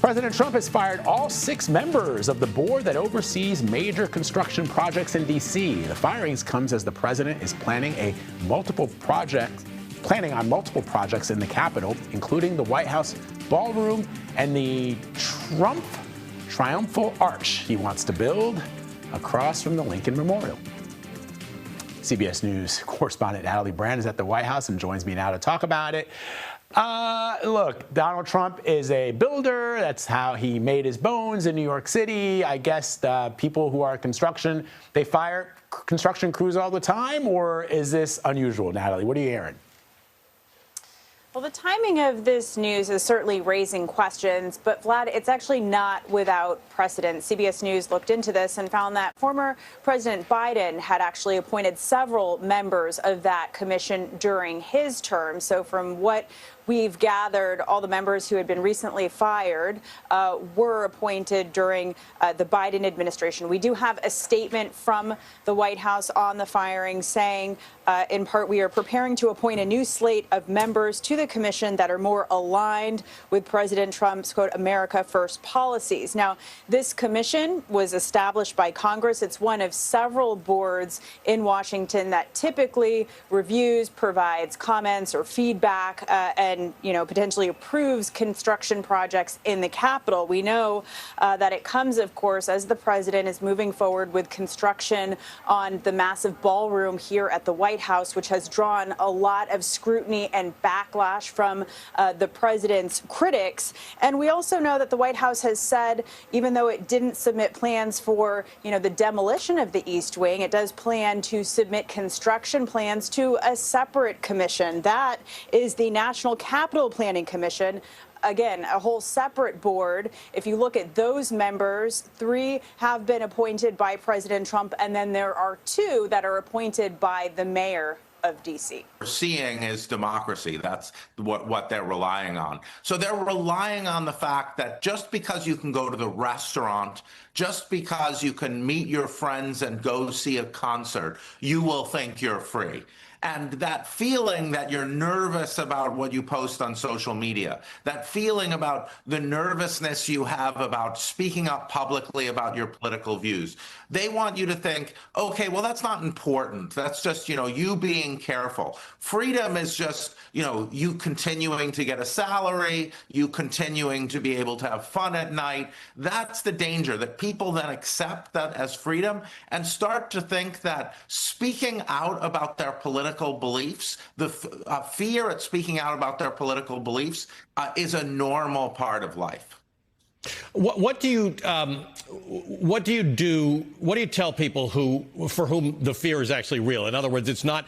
President Trump has fired all 6 members of the board that oversees major construction projects in D.C. The firings comes as the president is planning on multiple projects in the Capitol, including the White House ballroom and the Trump Triumphal Arch he wants to build across from the Lincoln Memorial. CBS News correspondent Natalie Brand is at the White House and joins me now to talk about it. Look, Donald Trump is a builder. That's how he made his bones in New York City. I guess the people who are construction, they fire construction crews all the time, or is this unusual, Natalie? What are you hearing? Well, the timing of this news is certainly raising questions, but Vlad, it's actually not without precedent. CBS News looked into this and found that former President Biden had actually appointed several members of that commission during his term. So from what we've gathered, all the members who had been recently fired were appointed during the Biden administration. We do have a statement from the White House on the firing saying, in part, we are preparing to appoint a new slate of members to the commission that are more aligned with President Trump's, quote, America First policies. Now, this commission was established by Congress. It's one of several boards in Washington that typically reviews, provides comments or feedback, and, you know, potentially approves construction projects in the Capitol. We know that it comes, of course, as the president is moving forward with construction on the massive ballroom here at the White House, which has drawn a lot of scrutiny and backlash from the president's critics. And we also know that the White House has said, even though it didn't submit plans for, you know, the demolition of the East Wing, it does plan to submit construction plans to a separate commission. That is the National Capital Planning Commission. Again, a whole separate board. If you look at those members, 3 have been appointed by President Trump, and then there are 2 that are appointed by the mayor of D.C. We're seeing is democracy. That's what they're relying on. So they're relying on the fact that just because you can go to the restaurant, just because you can meet your friends and go see a concert, you will think you're free. And that feeling that you're nervous about what you post on social media, that feeling about the nervousness you have about speaking up publicly about your political views, they want you to think, okay, well, that's not important. That's just, you know, you being careful. Freedom is just, you know, you continuing to get a salary, you continuing to be able to have fun at night. That's the danger, that people then accept that as freedom and start to think that speaking out about their political beliefs, the fear at speaking out about their political beliefs is a normal part of life. What do you do? What do you tell people for whom the fear is actually real? In other words, it's not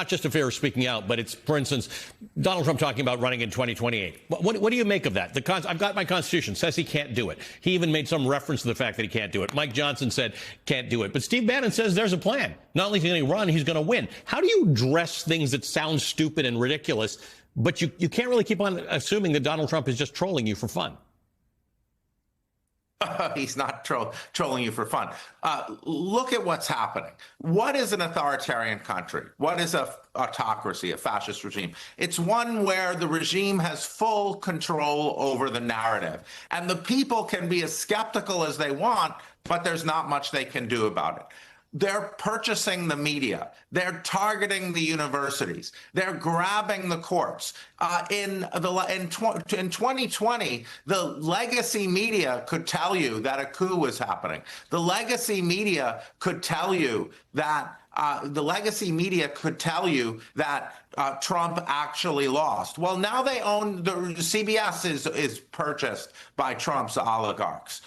just a fear of speaking out, but it's, for instance, Donald Trump talking about running in 2028. What do you make of that? I've got my Constitution, says he can't do it. He even made some reference to the fact that he can't do it. Mike Johnson said can't do it. But Steve Bannon says there's a plan. Not only is he going to run, he's going to win. How do you address things that sound stupid and ridiculous, but you can't really keep on assuming that Donald Trump is just trolling you for fun? He's not trolling you for fun. Look at what's happening. What is an authoritarian country? What is a autocracy, a fascist regime? It's one where the regime has full control over the narrative. And the people can be as skeptical as they want, but there's not much they can do about it. They're purchasing the media. They're targeting the universities. They're grabbing the courts. In 2020, the legacy media could tell you that a coup was happening. The legacy media could tell you that Trump actually lost. Well, now they own CBS is purchased by Trump's oligarchs.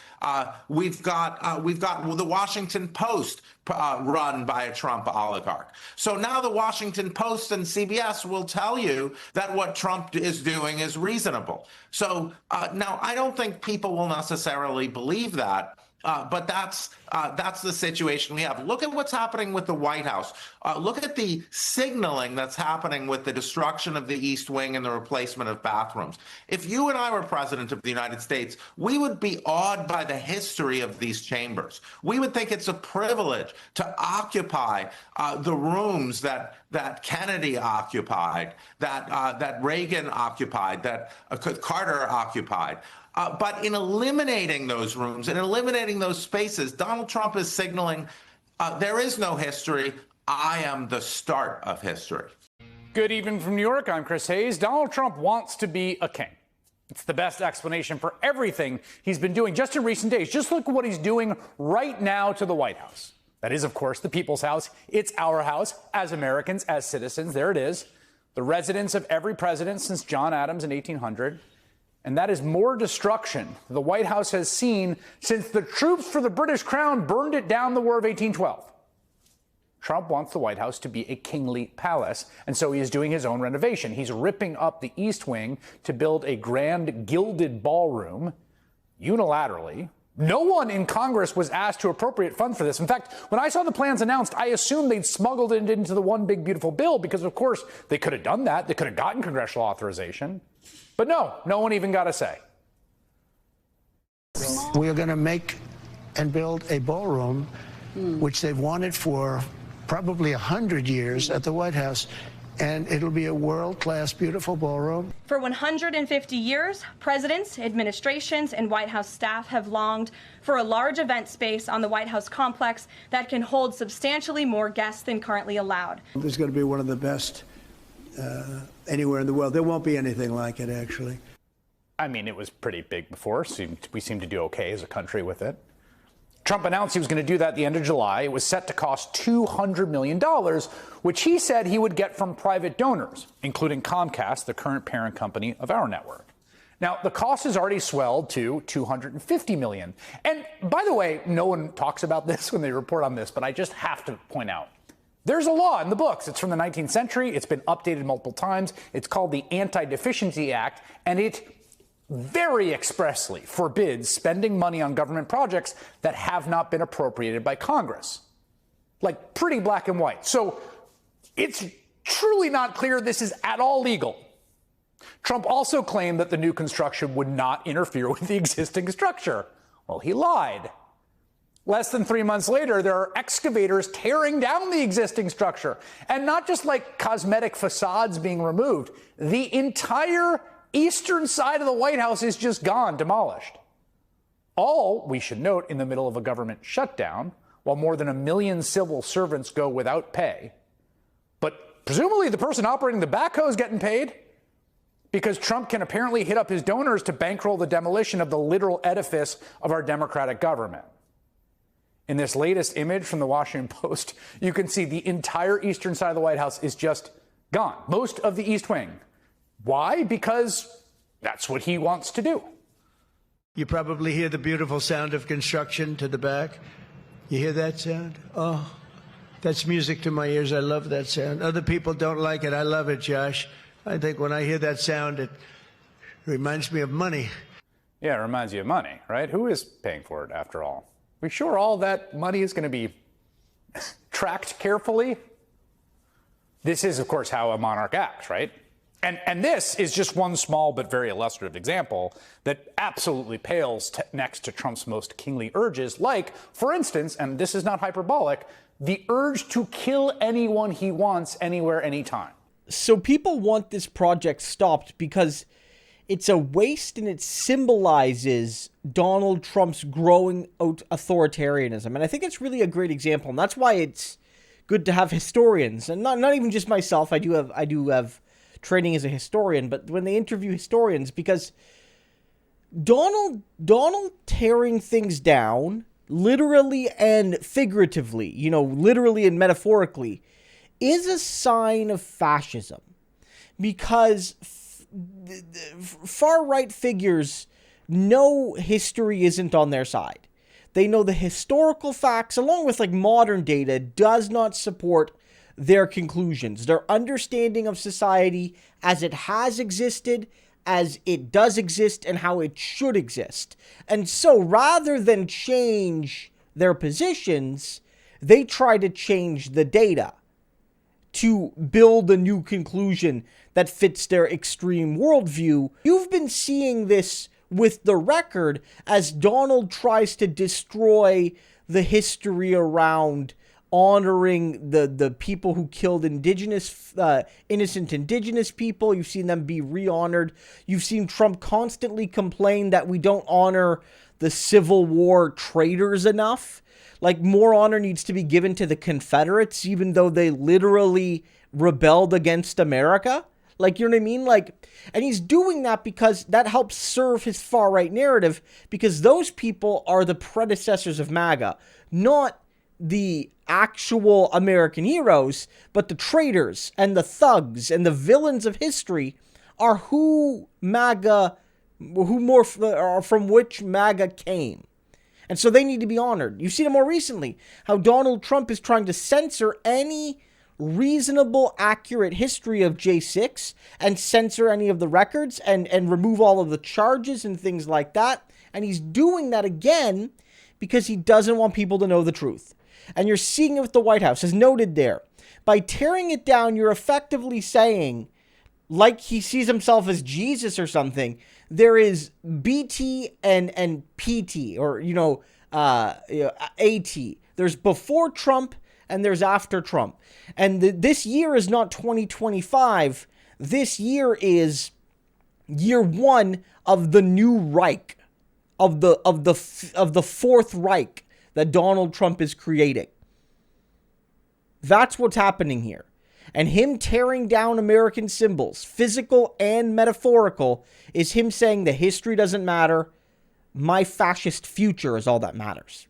We've got the Washington Post run by a Trump oligarch. So now the Washington Post and CBS will tell you that what Trump is doing is reasonable. So now I don't think people will necessarily believe that. But that's the situation we have. Look at what's happening with the White House. Look at the signaling that's happening with the destruction of the East Wing and the replacement of bathrooms. If you and I were president of the United States, we would be awed by the history of these chambers. We would think it's a privilege to occupy the rooms that Kennedy occupied, that Reagan occupied, that Carter occupied. But in eliminating those rooms and eliminating those spaces, Donald Trump is signaling there is no history. I am the start of history. Good evening from New York. I'm Chris Hayes. Donald Trump wants to be a king. It's the best explanation for everything he's been doing just in recent days. Just look at what he's doing right now to the White House. That is, of course, the people's house. It's our house as Americans, as citizens. There it is. The residence of every president since John Adams in 1800. And that is more destruction the White House has seen since the troops for the British crown burned it down in the War of 1812. Trump wants the White House to be a kingly palace, and so he is doing his own renovation. He's ripping up the East Wing to build a grand gilded ballroom unilaterally. No one in Congress was asked to appropriate funds for this. In fact, when I saw the plans announced, I assumed they'd smuggled it into the one big beautiful bill because, of course, they could have done that. They could have gotten congressional authorization. But no one even got a say. We are going to make and build a ballroom, which they've wanted for probably 100 years at the White House. And it'll be a world-class, beautiful ballroom. For 150 years, presidents, administrations, and White House staff have longed for a large event space on the White House complex that can hold substantially more guests than currently allowed. This is going to be one of the best anywhere in the world. There won't be anything like it, actually. I mean, it was pretty big before. We seem to do okay as a country with it. Trump announced he was going to do that at the end of July. It was set to cost $200 million, which he said he would get from private donors, including Comcast, the current parent company of our network. Now, the cost has already swelled to $250 million. And by the way, no one talks about this when they report on this, but I just have to point out, there's a law in the books. It's from the 19th century. It's been updated multiple times. It's called the Anti-Deficiency Act, and it very expressly forbids spending money on government projects that have not been appropriated by Congress. Like, pretty black and white. So it's truly not clear this is at all legal. Trump also claimed that the new construction would not interfere with the existing structure. Well, he lied. Less than 3 months later, there are excavators tearing down the existing structure. And not just like cosmetic facades being removed. The entire eastern side of the White House is just gone, demolished. All, we should note, in the middle of a government shutdown, while more than 1 million civil servants go without pay. But presumably the person operating the backhoe is getting paid, because Trump can apparently hit up his donors to bankroll the demolition of the literal edifice of our democratic government. In this latest image from the Washington Post, you can see the entire eastern side of the White House is just gone. Most of the East Wing. Why? Because that's what he wants to do. You probably hear the beautiful sound of construction to the back. You hear that sound? Oh, that's music to my ears. I love that sound. Other people don't like it. I love it, Josh. I think when I hear that sound, it reminds me of money. Yeah, it reminds you of money, right? Who is paying for it, after all? Are we sure all that money is going to be tracked carefully? This is, of course, how a monarch acts, right? And this is just one small but very illustrative example that absolutely pales next to Trump's most kingly urges, like, for instance, and this is not hyperbolic, the urge to kill anyone he wants, anywhere, anytime. So people want this project stopped because it's a waste and it symbolizes Donald Trump's growing authoritarianism. And I think it's really a great example. And that's why it's good to have historians, and not even just myself. I do have training as a historian, but when they interview historians, because Donald tearing things down, literally and figuratively, literally and metaphorically, is a sign of fascism, because far-right figures know history isn't on their side. They know the historical facts, along with modern data, does not support their conclusions, their understanding of society as it has existed, as it does exist, and how it should exist. And so rather than change their positions, they try to change the data to build a new conclusion that fits their extreme worldview. You've been seeing this with the record as Donald tries to destroy the history around honoring the people who killed innocent indigenous people. You've seen them be re-honored. You've seen Trump constantly complain that we don't honor the Civil War traitors enough. Like, more honor needs to be given to the Confederates, even though they literally rebelled against America. Like, you know what I mean? Like, and he's doing that because that helps serve his far-right narrative, because those people are the predecessors of MAGA, not the actual American heroes, but the traitors and the thugs and the villains of history are from which MAGA came. And so they need to be honored. You've seen it more recently, how Donald Trump is trying to censor any reasonable, accurate history of J6 and censor any of the records and remove all of the charges and things like that. And he's doing that again because he doesn't want people to know the truth. And you're seeing it with the White House, as noted there. By tearing it down, you're effectively saying, like he sees himself as Jesus or something, there is BT and PT, or, AT. There's before Trump and there's after Trump. And this year is not 2025. This year is year one of the new Reich, of the Fourth Reich that Donald Trump is creating. That's what's happening here. And him tearing down American symbols, physical and metaphorical, is him saying the history doesn't matter. My fascist future is all that matters.